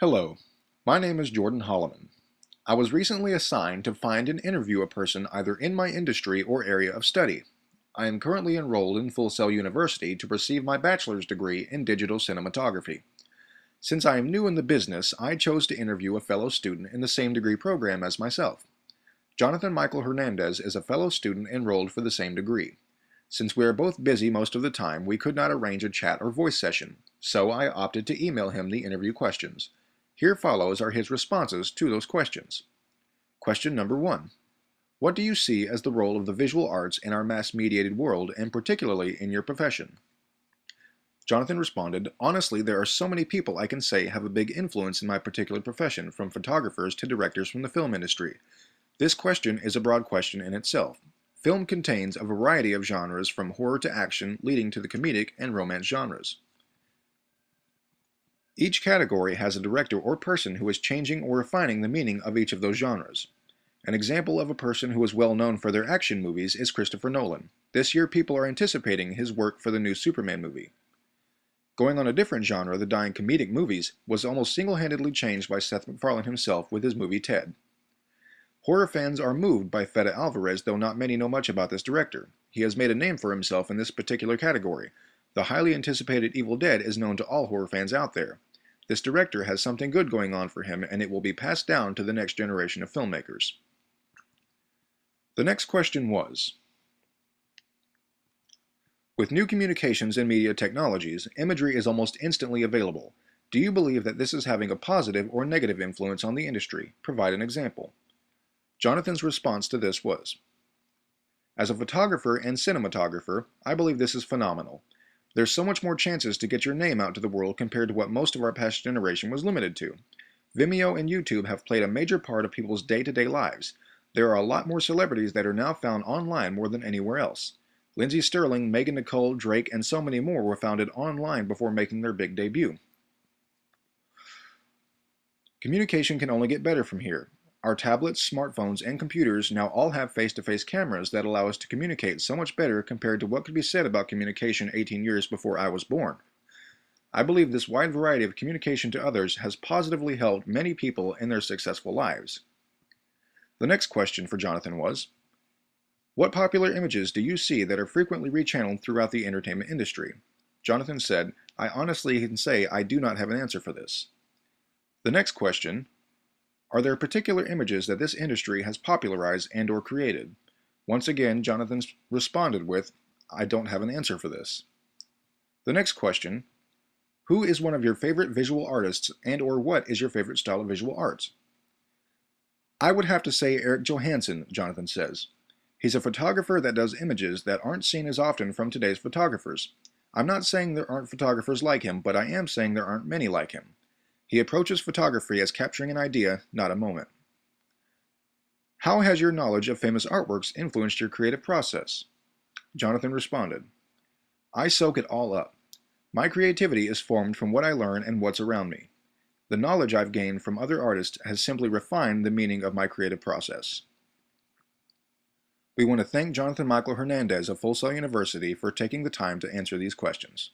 Hello, my name is Jordan Holloman. I was recently assigned to find and interview a person either in my industry or area of study. I am currently enrolled in Full Sail University to receive my bachelor's degree in digital cinematography. Since I am new in the business, I chose to interview a fellow student in the same degree program as myself. Jonathan Michael Hernandez is a fellow student enrolled for the same degree. Since we are both busy most of the time, we could not arrange a chat or voice session, so I opted to email him the interview questions. Here follows are his responses to those questions. Question number 1. What do you see as the role of the visual arts in our mass-mediated world, and particularly in your profession? Jonathan responded, honestly, there are so many people I can say have a big influence in my particular profession, from photographers to directors from the film industry. This question is a broad question in itself. Film contains a variety of genres from horror to action, leading to the comedic and romance genres. Each category has a director or person who is changing or refining the meaning of each of those genres. An example of a person who is well known for their action movies is Christopher Nolan. This year people are anticipating his work for the new Superman movie. Going on a different genre, the dying comedic movies was almost single-handedly changed by Seth MacFarlane himself with his movie Ted. Horror fans are moved by Fede Alvarez, though not many know much about this director. He has made a name for himself in this particular category. The highly anticipated Evil Dead is known to all horror fans out there. This director has something good going on for him, and it will be passed down to the next generation of filmmakers. The next question was, with new communications and media technologies, imagery is almost instantly available. Do you believe that this is having a positive or negative influence on the industry? Provide an example. Jonathan's response to this was, as a photographer and cinematographer, I believe this is phenomenal. There's so much more chances to get your name out to the world compared to what most of our past generation was limited to. Vimeo and YouTube have played a major part of people's day-to-day lives. There are a lot more celebrities that are now found online more than anywhere else. Lindsay Sterling, Megan Nicole, Drake, and so many more were founded online before making their big debut. Communication can only get better from here. Our tablets, smartphones, and computers now all have face-to-face cameras that allow us to communicate so much better compared to what could be said about communication 18 years before I was born. I believe this wide variety of communication to others has positively helped many people in their successful lives. The next question for Jonathan was, what popular images do you see that are frequently rechanneled throughout the entertainment industry? Jonathan said, I honestly can say I do not have an answer for this. The next question, are there particular images that this industry has popularized and or created? Once again, Jonathan responded with, I don't have an answer for this. The next question, who is one of your favorite visual artists and or what is your favorite style of visual arts? I would have to say Eric Johansson, Jonathan says. He's a photographer that does images that aren't seen as often from today's photographers. I'm not saying there aren't photographers like him, but I am saying there aren't many like him. He approaches photography as capturing an idea, not a moment. How has your knowledge of famous artworks influenced your creative process? Jonathan responded, I soak it all up. My creativity is formed from what I learn and what's around me. The knowledge I've gained from other artists has simply refined the meaning of my creative process. We want to thank Jonathan Michael Hernandez of Full Sail University for taking the time to answer these questions.